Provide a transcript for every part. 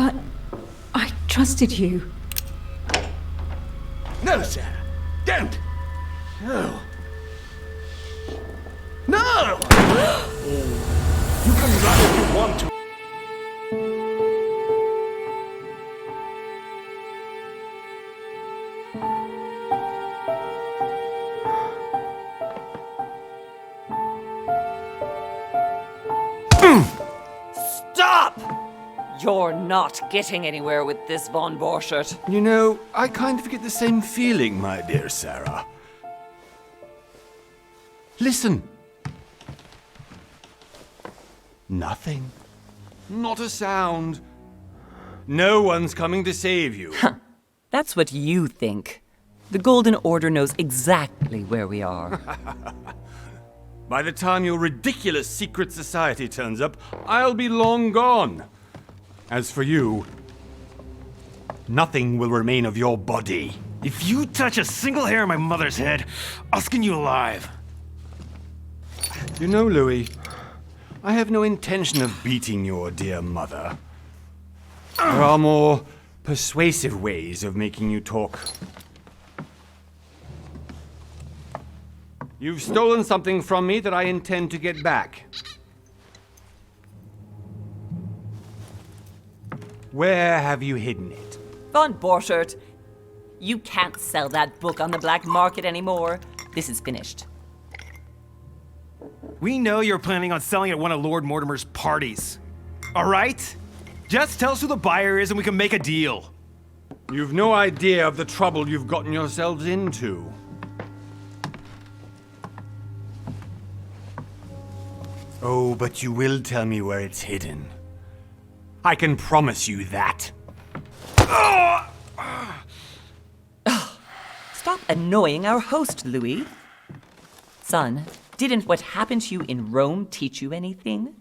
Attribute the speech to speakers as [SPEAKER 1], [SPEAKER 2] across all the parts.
[SPEAKER 1] But I trusted you.
[SPEAKER 2] No, Sarah. Don't. No. No! You can run if you want to.
[SPEAKER 3] Stop! You're not getting anywhere with this, von Buzzrr.
[SPEAKER 4] You know, I kind of get the same feeling, my dear Sarah. Listen. Nothing. Not a sound. No one's coming to save you.
[SPEAKER 3] That's what you think. The Golden Order knows exactly where we are.
[SPEAKER 4] By the time your ridiculous secret society turns up, I'll be long gone. As for you, nothing will remain of your body.
[SPEAKER 2] If you touch a single hair on my mother's head, I'll skin you alive.
[SPEAKER 4] You know, Louis, I have no intention of beating your dear mother. There are more persuasive ways of making you talk. You've stolen something from me that I intend to get back. Where have you hidden it?
[SPEAKER 3] Von Buzzrr, you can't sell that book on the black market anymore. This is finished.
[SPEAKER 2] We know you're planning on selling at one of Lord Mortimer's parties. All right? Just tell us who the buyer is and we can make a deal.
[SPEAKER 4] You've no idea of the trouble you've gotten yourselves into. Oh, but you will tell me where it's hidden. I can promise you that.
[SPEAKER 3] Stop annoying our host, Louis. Son, didn't what happened to you in Rome teach you anything?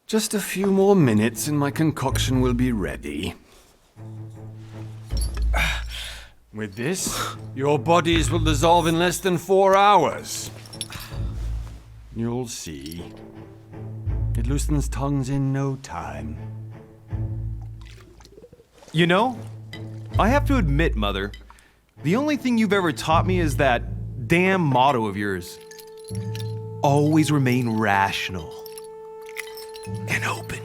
[SPEAKER 4] Just a few more minutes and my concoction will be ready. With this, your bodies will dissolve in less than 4 hours. You'll see. It loosens tongues in no time.
[SPEAKER 5] You know, I have to admit, Mother, the only thing you've ever taught me is that damn motto of yours. Always remain rational. And open.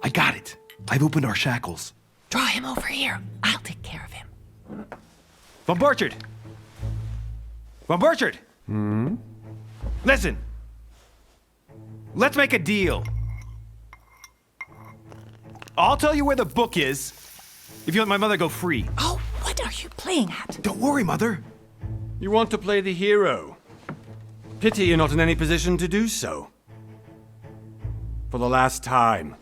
[SPEAKER 5] I got it. I've opened our shackles.
[SPEAKER 3] Draw him over here. I'll take care of him.
[SPEAKER 5] Von Buzzrr! Von Buzzrr!
[SPEAKER 2] Listen. Let's make a deal. I'll tell you where the book is if you let my mother go free.
[SPEAKER 3] Oh, what are you playing at?
[SPEAKER 5] Don't worry, Mother.
[SPEAKER 4] You want to play the hero. Pity you're not in any position to do so. For the last time.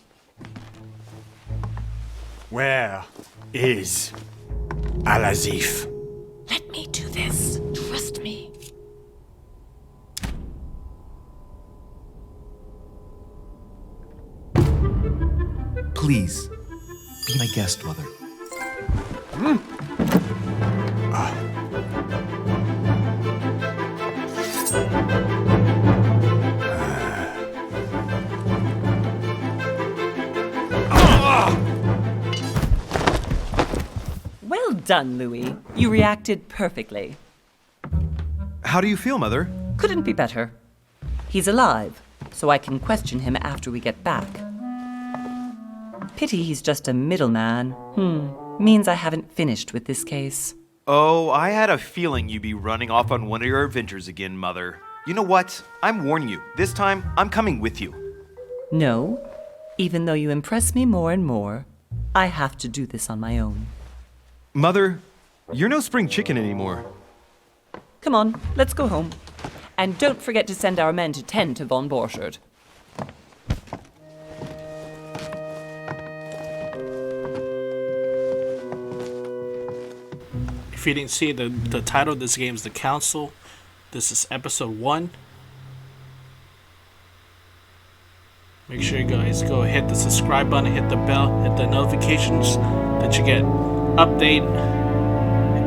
[SPEAKER 4] Where is Al-Azif?
[SPEAKER 3] Let me do this. Trust me.
[SPEAKER 5] Please, be my guest, Mother.
[SPEAKER 3] Well done, Louis. You reacted perfectly.
[SPEAKER 5] How do you feel, Mother?
[SPEAKER 3] Couldn't be better. He's alive, so I can question him after we get back. Pity he's just a middleman. Means I haven't finished with this case.
[SPEAKER 5] Oh, I had a feeling you'd be running off on one of your adventures again, Mother. You know what? I'm warning you. This time, I'm coming with you.
[SPEAKER 3] No, even though you impress me more and more, I have to do this on my own.
[SPEAKER 5] Mother, you're no spring chicken anymore.
[SPEAKER 3] Come on, let's go home. And don't forget to send our men to tend to von Buzzrr.
[SPEAKER 6] If you didn't see the title of this game is The Council. This is episode 1. Make sure you guys go hit the subscribe button, hit the bell, hit the notifications that you get update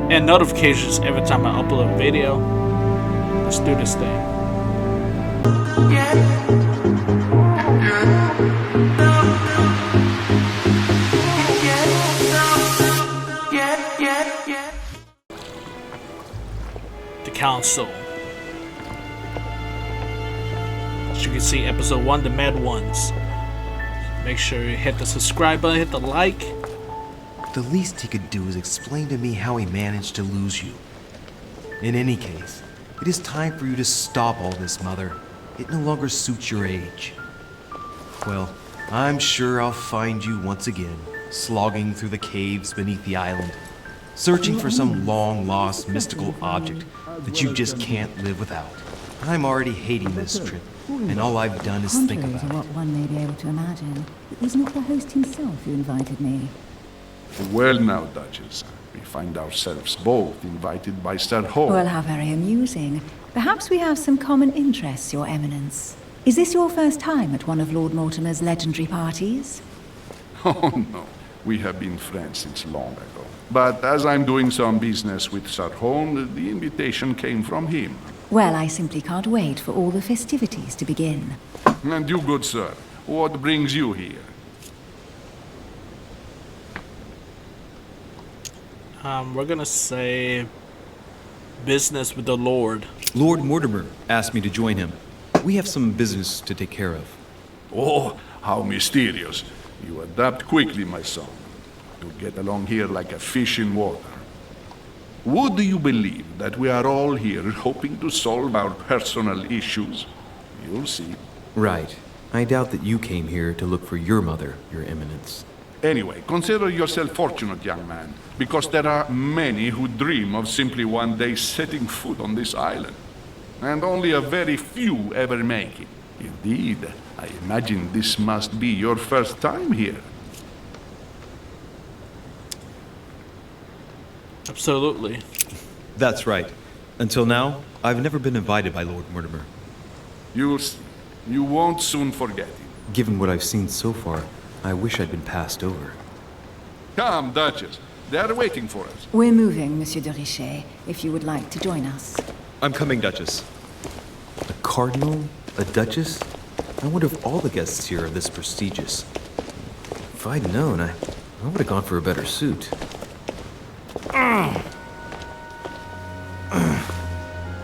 [SPEAKER 6] and notifications every time I upload a video. Let's do this thing.
[SPEAKER 7] Yeah.
[SPEAKER 6] The Council. As you can see, episode 1, The Mad Ones. Make sure you hit the subscribe button, hit the like.
[SPEAKER 5] The least he could do is explain to me how he managed to lose you. In any case, it is time for you to stop all this, Mother. It no longer suits your age. Well, I'm sure I'll find you once again, slogging through the caves beneath the island, searching for some long-lost mystical object that you just can't live without. I'm already hating this trip, and all I've done is think
[SPEAKER 1] Contrary
[SPEAKER 5] about
[SPEAKER 1] to
[SPEAKER 5] it.
[SPEAKER 1] what one may be able to imagine, it was not the host himself who invited me.
[SPEAKER 7] Well now, Duchess, we find ourselves both invited by Sir Hall.
[SPEAKER 1] Well, how very amusing. Perhaps we have some common interests, Your Eminence. Is this your first time at one of Lord Mortimer's legendary parties?
[SPEAKER 7] Oh no, we have been friends since long ago. But as I'm doing some business with Sir Hone, the invitation came from him.
[SPEAKER 1] Well, I simply can't wait for all the festivities to begin.
[SPEAKER 7] And you, good sir, what brings you here?
[SPEAKER 6] We're gonna say business with the Lord.
[SPEAKER 5] Lord Mortimer asked me to join him. We have some business to take care of.
[SPEAKER 7] Oh, how mysterious. You adapt quickly, my son. You get along here like a fish in water. Would you believe that we are all here hoping to solve our personal issues? You'll see.
[SPEAKER 5] Right. I doubt that you came here to look for your mother, Your Eminence.
[SPEAKER 7] Anyway, consider yourself fortunate, young man, because there are many who dream of simply one day setting foot on this island. And only a very few ever make it. Indeed, I imagine this must be your first time here.
[SPEAKER 6] Absolutely.
[SPEAKER 5] That's right. Until now, I've never been invited by Lord Mortimer.
[SPEAKER 7] You'll see. You won't soon forget it.
[SPEAKER 5] Given what I've seen so far, I wish I'd been passed over.
[SPEAKER 7] Come, Duchess. They are waiting for us.
[SPEAKER 1] We're moving, Monsieur de Richet, if you would like to join us.
[SPEAKER 5] I'm coming, Duchess. A cardinal? A duchess? I wonder if all the guests here are this prestigious. If I'd known, I would have gone for a better suit.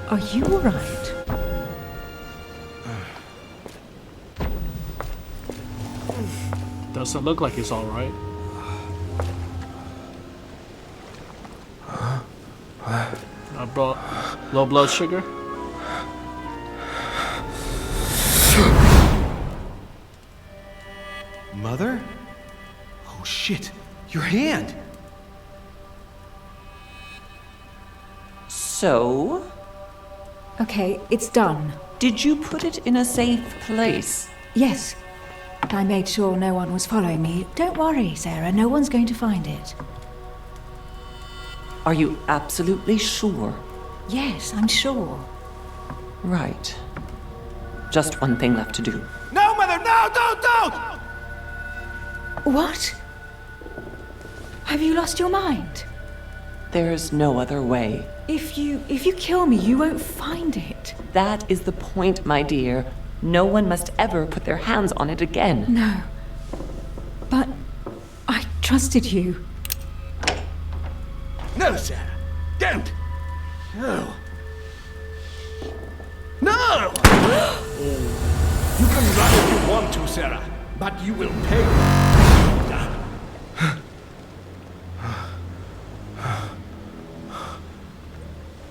[SPEAKER 1] Are you all right?
[SPEAKER 6] Doesn't look like he's alright. Low blood sugar?
[SPEAKER 5] Mother? Oh shit! Your hand!
[SPEAKER 3] So,
[SPEAKER 1] Okay, it's done.
[SPEAKER 3] did you put it in a safe place?
[SPEAKER 1] Yes. I made sure no one was following me. Don't worry, Sarah, no one's going to find it.
[SPEAKER 3] Are you absolutely sure?
[SPEAKER 1] Yes, I'm sure.
[SPEAKER 3] Right. Just one thing left to do.
[SPEAKER 2] No, Mother, no, don't!
[SPEAKER 1] What? Have you lost your mind?
[SPEAKER 3] There's no other way.
[SPEAKER 1] If you kill me, you won't find it.
[SPEAKER 3] That is the point, my dear. No one must ever put their hands on it again.
[SPEAKER 1] No. But I trusted you.
[SPEAKER 2] No, Sarah, don't! No. No! You can run if you want to, Sarah, but you will pay.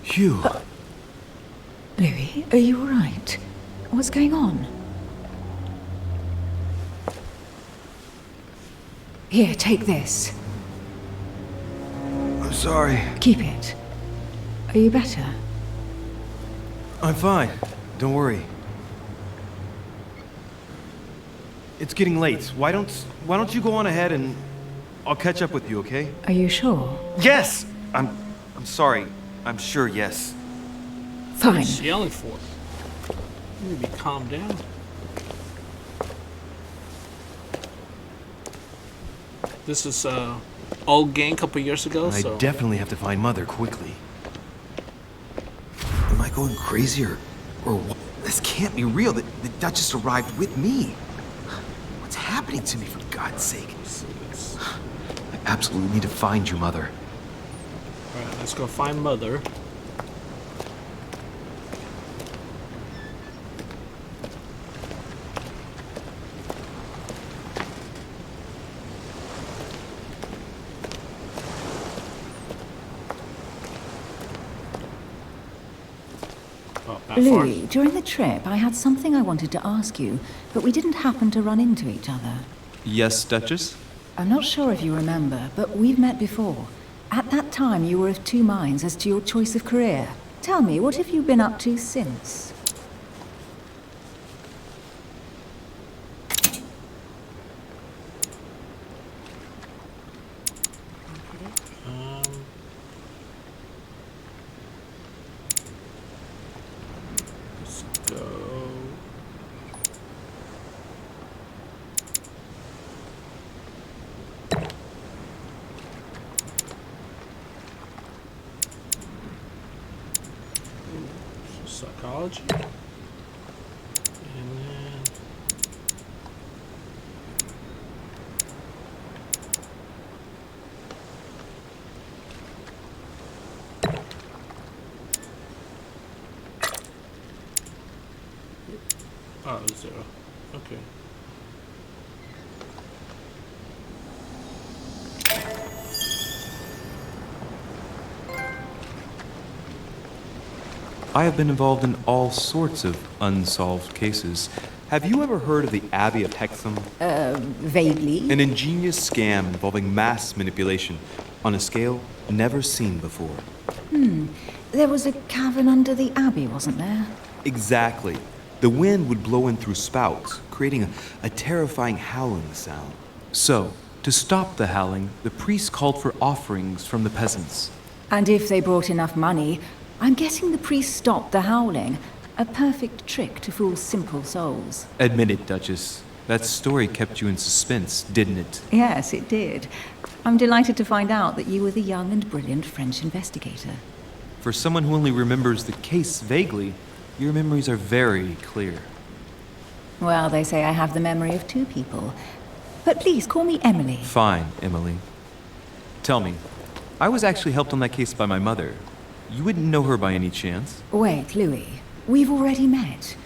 [SPEAKER 5] Hugh!
[SPEAKER 1] Louis, are you all right? What's going on? Here, take this.
[SPEAKER 5] I'm sorry.
[SPEAKER 1] Keep it. Are you better?
[SPEAKER 5] I'm fine. Don't worry. It's getting late. Why don't you go on ahead and I'll catch up with you, okay?
[SPEAKER 1] Are you sure?
[SPEAKER 5] Yes! I'm sorry. I'm sure, yes.
[SPEAKER 1] Fine.
[SPEAKER 6] What's she yelling for? Maybe calm down. This is old game a couple years ago,
[SPEAKER 5] I
[SPEAKER 6] so
[SPEAKER 5] definitely have to find Mother quickly. Am I going crazy or what? This can't be real. The Duchess arrived with me. What's happening to me, for God's sake.
[SPEAKER 6] So this.
[SPEAKER 5] I absolutely need to find you, Mother.
[SPEAKER 6] Alright, let's go find Mother. Oh, that far.
[SPEAKER 1] Louis, during the trip, I had something I wanted to ask you, but we didn't happen to run into each other.
[SPEAKER 5] Yes, Duchess?
[SPEAKER 1] I'm not sure if you remember, but we've met before. At that time, you were of two minds as to your choice of career. Tell me, what have you been up to since?
[SPEAKER 6] Let's go. Psychology. And then oh, 0. Okay.
[SPEAKER 5] I have been involved in all sorts of unsolved cases. Have you ever heard of the Abbey of Hexham?
[SPEAKER 1] Vaguely.
[SPEAKER 5] An ingenious scam involving mass manipulation on a scale never seen before.
[SPEAKER 1] There was a cavern under the abbey, wasn't there?
[SPEAKER 5] Exactly. The wind would blow in through spouts, creating a terrifying howling sound. So, to stop the howling, the priests called for offerings from the peasants.
[SPEAKER 1] And if they brought enough money, I'm guessing the priest stopped the howling. A perfect trick to fool simple souls.
[SPEAKER 5] Admit it, Duchess. That story kept you in suspense, didn't it?
[SPEAKER 1] Yes, it did. I'm delighted to find out that you were the young and brilliant French investigator.
[SPEAKER 5] For someone who only remembers the case vaguely, your memories are very clear.
[SPEAKER 1] Well, they say I have the memory of two people. But please, call me Emily.
[SPEAKER 5] Fine, Emily. Tell me, I was actually helped on that case by my mother. You wouldn't know her by any chance?
[SPEAKER 1] Wait, Louis. We've already met.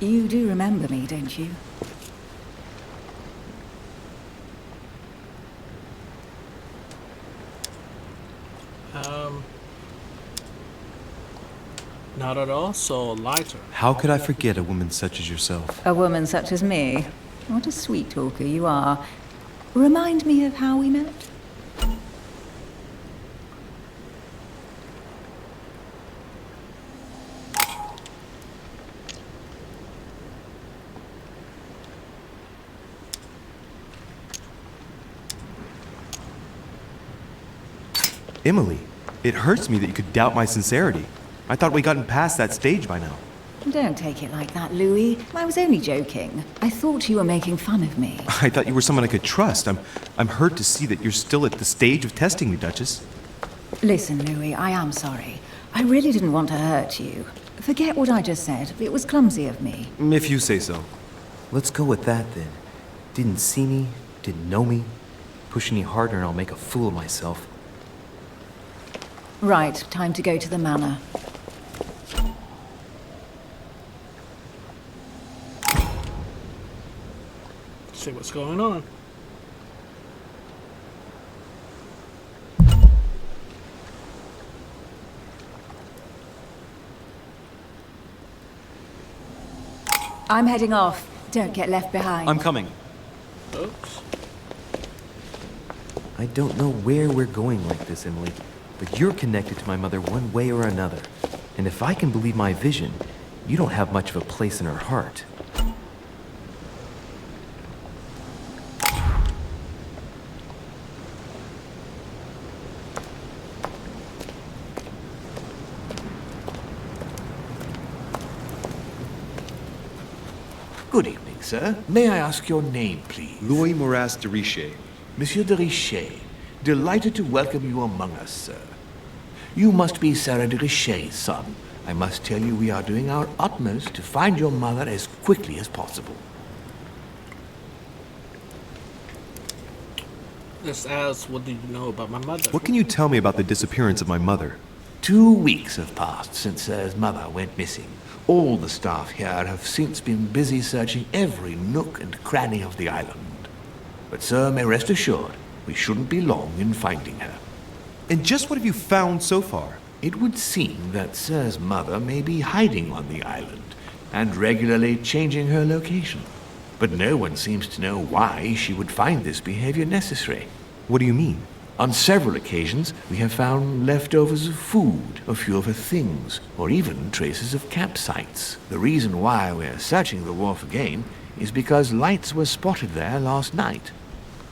[SPEAKER 1] You do remember me, don't you?
[SPEAKER 6] Not at all, so lighter.
[SPEAKER 5] How could I forget a woman such as yourself?
[SPEAKER 1] A woman such as me. What a sweet talker you are. Remind me of how we met?
[SPEAKER 5] Emily, it hurts me that you could doubt my sincerity. I thought we'd gotten past that stage by now.
[SPEAKER 1] Don't take it like that, Louis. I was only joking. I thought you were making fun of me.
[SPEAKER 5] I thought you were someone I could trust. I'm hurt to see that you're still at the stage of testing me, Duchess.
[SPEAKER 1] Listen, Louis, I am sorry. I really didn't want to hurt you. Forget what I just said. It was clumsy of me.
[SPEAKER 5] If you say so. Let's go with that then. Didn't see me, didn't know me. Push any harder and I'll make a fool of myself.
[SPEAKER 1] Right, time to go to the manor.
[SPEAKER 6] See what's going on.
[SPEAKER 1] I'm heading off. Don't get left behind.
[SPEAKER 5] I'm coming.
[SPEAKER 6] Oops.
[SPEAKER 5] I don't know where we're going like this, Emily, but you're connected to my mother one way or another. And if I can believe my vision, you don't have much of a place in her heart.
[SPEAKER 8] Good evening, sir. May I ask your name, please?
[SPEAKER 5] Louis Moras de Richet.
[SPEAKER 8] Monsieur de Richet. Delighted to welcome you among us, sir. You must be Sarah de Richet's son. I must tell you we are doing our utmost to find your mother as quickly as possible.
[SPEAKER 6] Let's ask, what do you know about my mother?
[SPEAKER 5] What can you tell me about the disappearance of my mother?
[SPEAKER 8] 2 weeks have passed since Sir's mother went missing. All the staff here have since been busy searching every nook and cranny of the island. But Sir may rest assured, we shouldn't be long in finding her.
[SPEAKER 5] And just what have you found so far?
[SPEAKER 8] It would seem that Sir's mother may be hiding on the island and regularly changing her location. But no one seems to know why she would find this behavior necessary.
[SPEAKER 5] What do you mean?
[SPEAKER 8] On several occasions, we have found leftovers of food, a few of her things, or even traces of campsites. The reason why we're searching the wharf again is because lights were spotted there last night.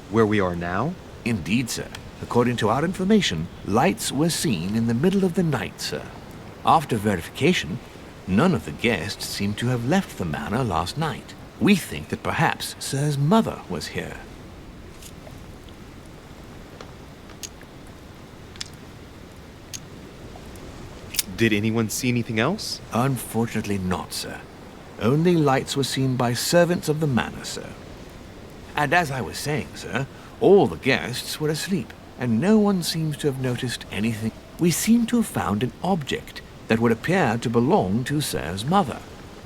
[SPEAKER 5] Where we are now?
[SPEAKER 8] Indeed, sir. According to our information, lights were seen in the middle of the night, sir. After verification, none of the guests seem to have left the manor last night. We think that perhaps Sir's mother was here.
[SPEAKER 5] Did anyone see anything else?
[SPEAKER 8] Unfortunately not, sir. Only lights were seen by servants of the manor, sir. And as I was saying, sir, all the guests were asleep, and no one seems to have noticed anything. We seem to have found an object that would appear to belong to Sir's mother.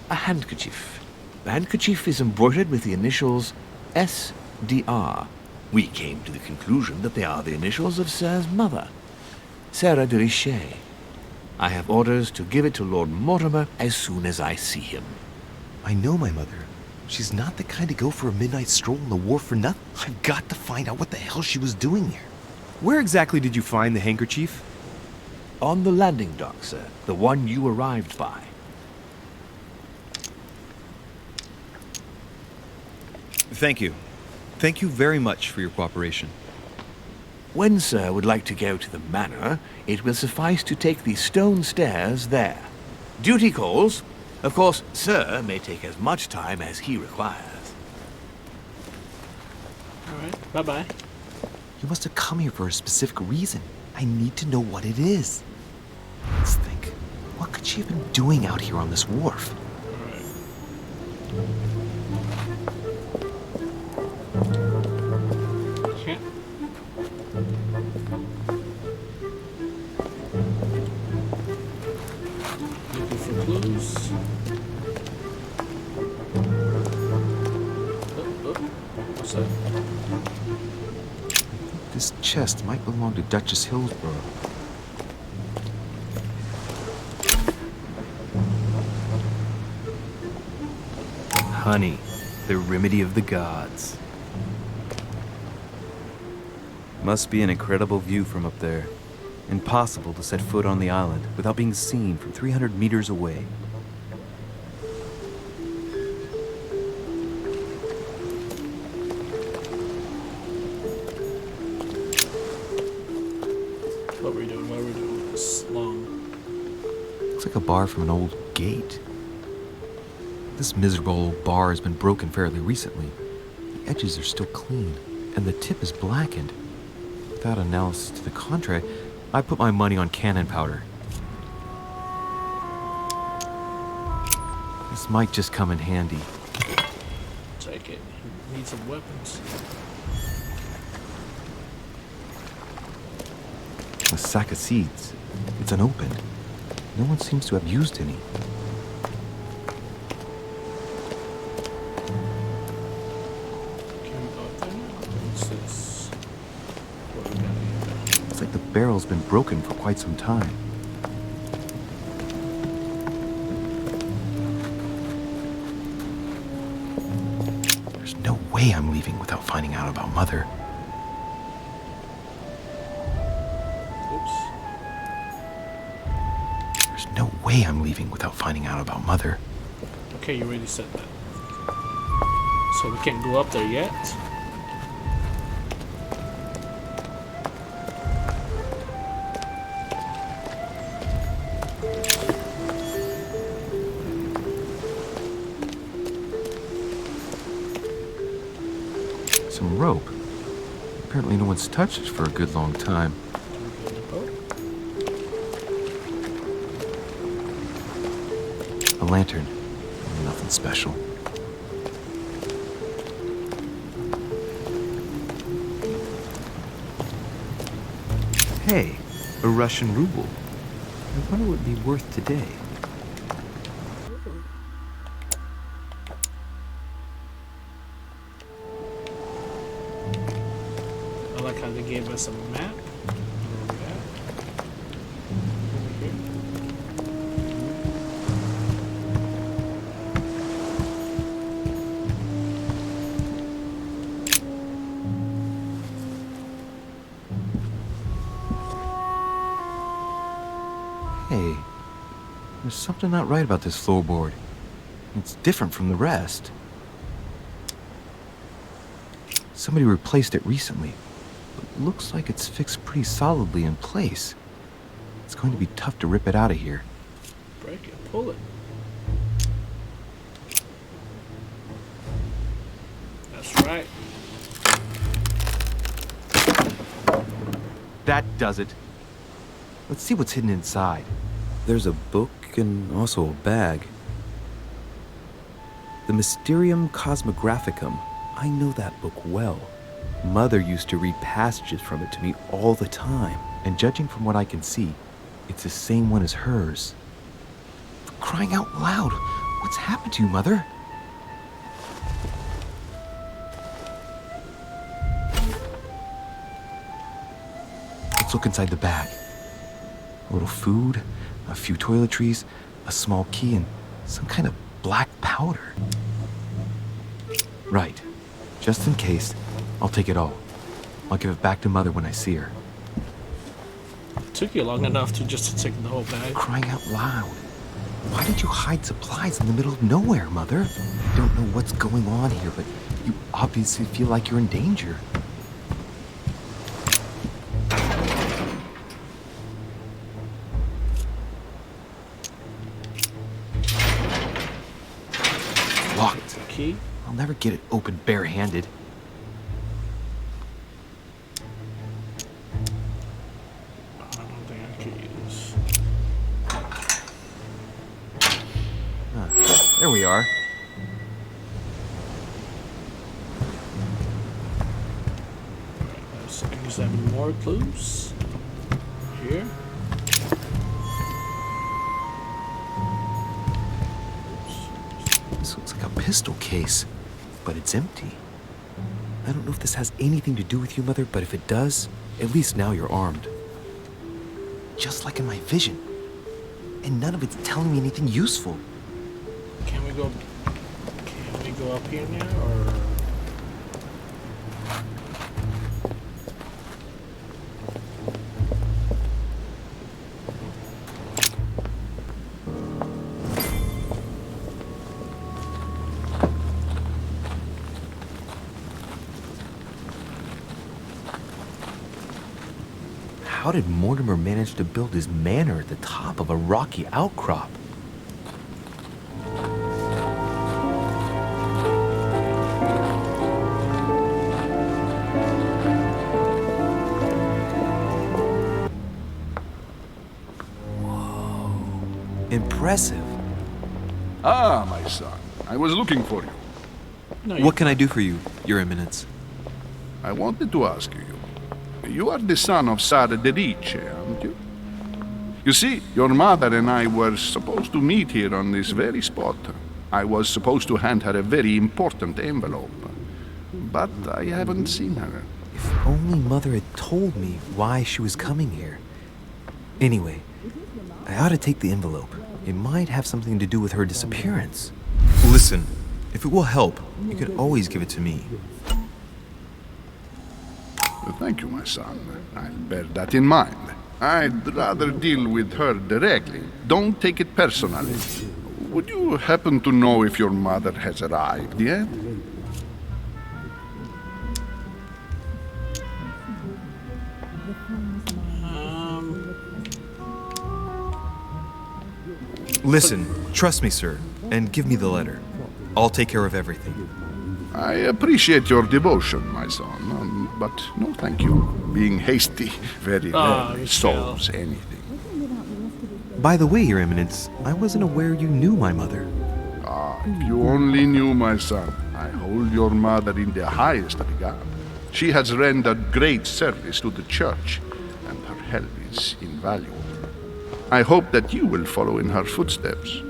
[SPEAKER 8] A handkerchief. The handkerchief is embroidered with the initials S.D.R. We came to the conclusion that they are the initials of Sir's mother, Sarah de Richet. I have orders to give it to Lord Mortimer as soon as I see him.
[SPEAKER 5] I know my mother. She's not the kind to go for a midnight stroll on the wharf for nothing. I've got to find out what the hell she was doing here. Where exactly did you find the handkerchief?
[SPEAKER 8] On the landing dock, sir. The one you arrived by.
[SPEAKER 5] Thank you. Thank you very much for your cooperation.
[SPEAKER 8] When Sir would like to go to the manor, it will suffice to take the stone stairs there. Duty calls. Of course, Sir may take as much time as he requires.
[SPEAKER 6] Alright, bye-bye.
[SPEAKER 5] You must have come here for a specific reason. I need to know what it is. Let's think. What could she have been doing out here on this wharf?
[SPEAKER 6] Okay. Looking for clues. What's that?
[SPEAKER 5] This chest might belong to Duchess Hillsborough. Honey, the remedy of the gods. Must be an incredible view from up there. Impossible to set foot on the island without being seen from 300 meters away.
[SPEAKER 6] What are we doing? What are we doing? This long.
[SPEAKER 5] Looks like a bar from an old gate. This miserable old bar has been broken fairly recently. The edges are still clean, and the tip is blackened. Without analysis to the contrary, I put my money on cannon powder. This might just come in handy.
[SPEAKER 6] Take it. Need some weapons.
[SPEAKER 5] A sack of seeds. It's unopened. No one seems to have used any.
[SPEAKER 6] Can we go up there now? What's this? What we got here?
[SPEAKER 5] It's like the barrel's been broken for quite some time. There's no way I'm leaving without finding out about Mother.
[SPEAKER 6] Oops.
[SPEAKER 5] There's no way I'm leaving without finding out about Mother.
[SPEAKER 6] Okay, you already said that. So we can't go up there yet.
[SPEAKER 5] Some rope. Apparently no one's touched it for a good long time. A lantern. Nothing special. Hey, a Russian ruble. I wonder what it'd be worth today.
[SPEAKER 6] I like how they gave us a map. Over here.
[SPEAKER 9] Hey, there's something not right about this floorboard. It's different from the rest. Somebody replaced it recently, but looks like it's fixed pretty solidly in place. It's going to be tough to rip it out of here.
[SPEAKER 6] Break it, pull it. That's right.
[SPEAKER 9] That does it. Let's see what's hidden inside. There's a book and also a bag. The Mysterium Cosmographicum. I know that book well. Mother used to read passages from it to me all the time, and judging from what I can see, it's the same one as hers. For crying out loud, what's happened to you, Mother? Let's look inside the bag. A little food, a few toiletries, a small key, and some kind of black powder. Right. Just in case, I'll take it all. I'll give it back to Mother when I see her.
[SPEAKER 6] Took you long enough to just to take the whole bag.
[SPEAKER 9] Crying out loud. Why did you hide supplies in the middle of nowhere, Mother? I don't know what's going on here, but you obviously feel like you're in danger. Locked.
[SPEAKER 6] Key.
[SPEAKER 9] I'll never get it open barehanded.
[SPEAKER 6] I don't think I can use.
[SPEAKER 9] There we are.
[SPEAKER 6] Let's examine more clues. Here.
[SPEAKER 9] This looks like a pistol case, but it's empty. I don't know if this has anything to do with you, Mother, but if it does, at least now you're armed. Just like in my vision. And none of it's telling me anything useful.
[SPEAKER 6] Can we go up here now, or?
[SPEAKER 9] How did Mortimer manage to build his manor at the top of a rocky outcrop? Whoa. Impressive.
[SPEAKER 7] Ah, my son. I was looking for you.
[SPEAKER 6] No,
[SPEAKER 5] What can I do for you, Your Eminence?
[SPEAKER 7] I wanted to ask you. You are the son of Sara de Rice, aren't you? You see, your mother and I were supposed to meet here on this very spot. I was supposed to hand her a very important envelope. But I haven't seen her.
[SPEAKER 9] If only Mother had told me why she was coming here. Anyway, I ought to take the envelope. It might have something to do with her disappearance. Listen, if it will help, you can always give it to me.
[SPEAKER 7] Thank you, my son. I'll bear that in mind. I'd rather deal with her directly. Don't take it personally. Would you happen to know if your mother has arrived yet?
[SPEAKER 9] Listen, trust me, sir, and give me the letter. I'll take care of everything.
[SPEAKER 7] I appreciate your devotion, my son, but no thank you. Being hasty very rarely solves anything.
[SPEAKER 9] By the way, Your Eminence, I wasn't aware you knew my mother.
[SPEAKER 7] Ah, if you only knew, my son. I hold your mother in the highest regard. She has rendered great service to the church, and her help is invaluable. I hope that you will follow in her footsteps.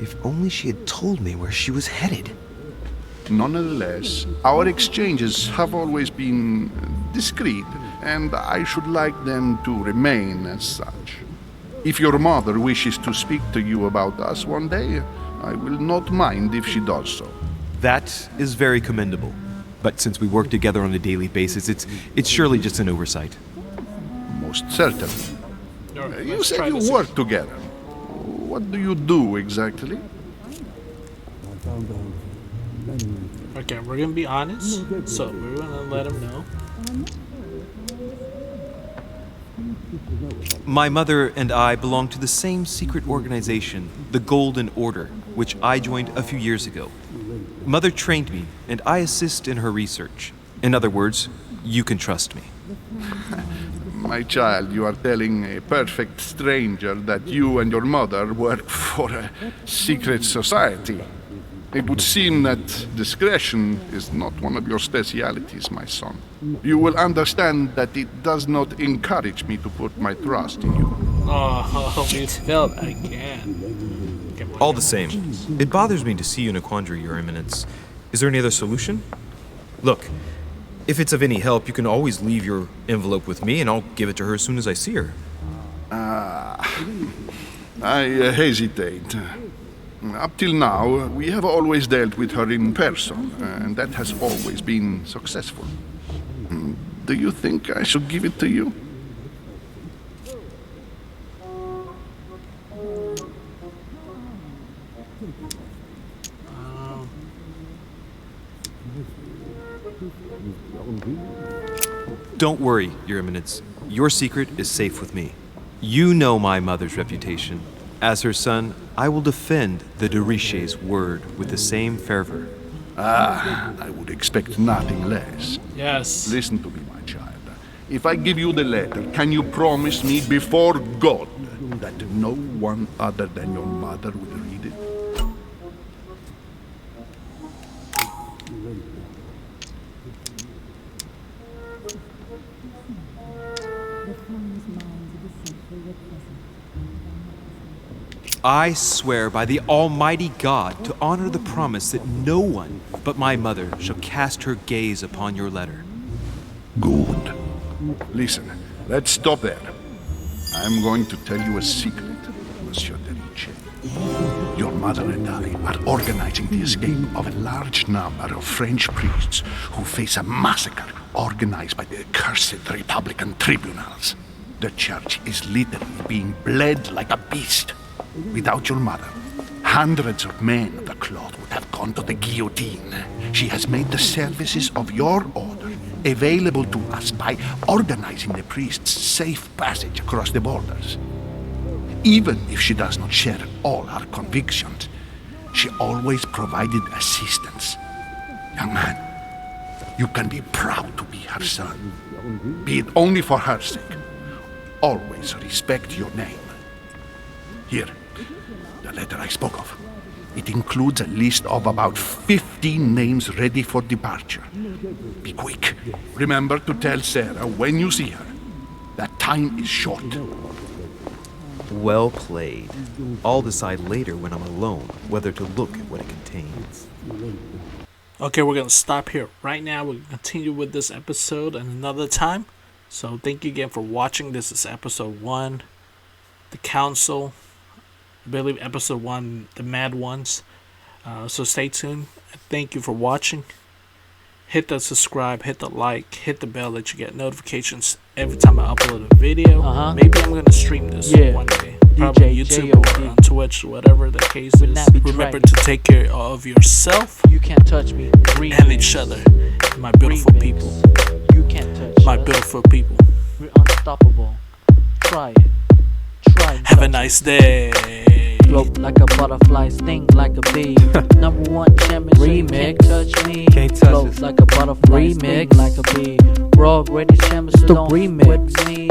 [SPEAKER 9] If only she had told me where she was headed.
[SPEAKER 7] Nonetheless, our exchanges have always been discreet, and I should like them to remain as such. If your mother wishes to speak to you about us one day, I will not mind if she does so.
[SPEAKER 5] That is very commendable. But since we work together on a daily basis, it's surely just an oversight.
[SPEAKER 7] Most certainly.
[SPEAKER 6] Alright,
[SPEAKER 7] You
[SPEAKER 6] let's
[SPEAKER 7] said
[SPEAKER 6] try
[SPEAKER 7] you
[SPEAKER 6] this
[SPEAKER 7] work together. What do you do exactly?
[SPEAKER 6] Okay, we're gonna be honest, so we're gonna let him know.
[SPEAKER 5] My mother and I belong to the same secret organization, the Golden Order, which I joined a few years ago. Mother trained me, and I assist in her research. In other words, you can trust me.
[SPEAKER 7] My child, you are telling a perfect stranger that you and your mother work for a secret society. It would seem that discretion is not one of your specialities, my son. You will understand that it does not encourage me to put my trust in you.
[SPEAKER 6] Oh, you failed again. Okay,
[SPEAKER 5] All the same, it bothers me to see you in a quandary, Your Eminence. Is there any other solution? Look, if it's of any help, you can always leave your envelope with me, and I'll give it to her as soon as I see her.
[SPEAKER 7] I hesitate. Up till now, we have always dealt with her in person, and that has always been successful. Do you think I should give it to you?
[SPEAKER 5] Don't worry, Your Eminence. Your secret is safe with me. You know my mother's reputation. As her son, I will defend the de Richet's word with the same fervor.
[SPEAKER 7] I would expect nothing less.
[SPEAKER 6] Yes.
[SPEAKER 7] Listen to me, my child. If I give you the letter, can you promise me before God that no one other than your mother will read it?
[SPEAKER 5] I swear by the Almighty God to honor the promise that no one but my mother shall cast her gaze upon your letter.
[SPEAKER 7] Good. Listen, let's stop there. I'm going to tell you a secret, Monsieur de Richet. Your mother and I are organizing the escape of a large number of French priests who face a massacre organized by the accursed Republican tribunals. The church is literally being bled like a beast. Without your mother, hundreds of men of the cloth would have gone to the guillotine. She has made the services of your order available to us by organizing the priests' safe passage across the borders. Even if she does not share all our convictions, she always provided assistance. Young man, you can be proud to be her son. Be it only for her sake. Always respect your name. Here, the letter I spoke of. It includes a list of about 15 names ready for departure. Be quick. Remember to tell Sarah when you see her that time is short.
[SPEAKER 9] Well played. I'll decide later when I'm alone whether to look at what it contains.
[SPEAKER 6] Okay, we're gonna stop here right now. We'll continue with this episode another time. So thank you again for watching. This is episode 1, The Council. I believe episode 1, The Mad Ones. So stay tuned. Thank you for watching. Hit the subscribe, hit the like, hit the bell that you get notifications every time I upload a video. Maybe I'm gonna stream this one day. Probably YouTube
[SPEAKER 10] j.o.d.
[SPEAKER 6] or on Twitch, whatever the case is. Remember to take care of yourself
[SPEAKER 10] You can't touch me.
[SPEAKER 6] and each other. My beautiful people.
[SPEAKER 10] You can't touch
[SPEAKER 6] My
[SPEAKER 10] us.
[SPEAKER 6] beautiful people.
[SPEAKER 10] We're unstoppable. Try it. Try and
[SPEAKER 6] Have a
[SPEAKER 10] touch
[SPEAKER 6] nice day.
[SPEAKER 10] Float like a butterfly, sting like a bee. Number one chemist, can't touch me.
[SPEAKER 9] Can't touch
[SPEAKER 10] Float
[SPEAKER 9] us.
[SPEAKER 10] like a butterfly, sting like a bee. We're already chemists, so don't remix with me.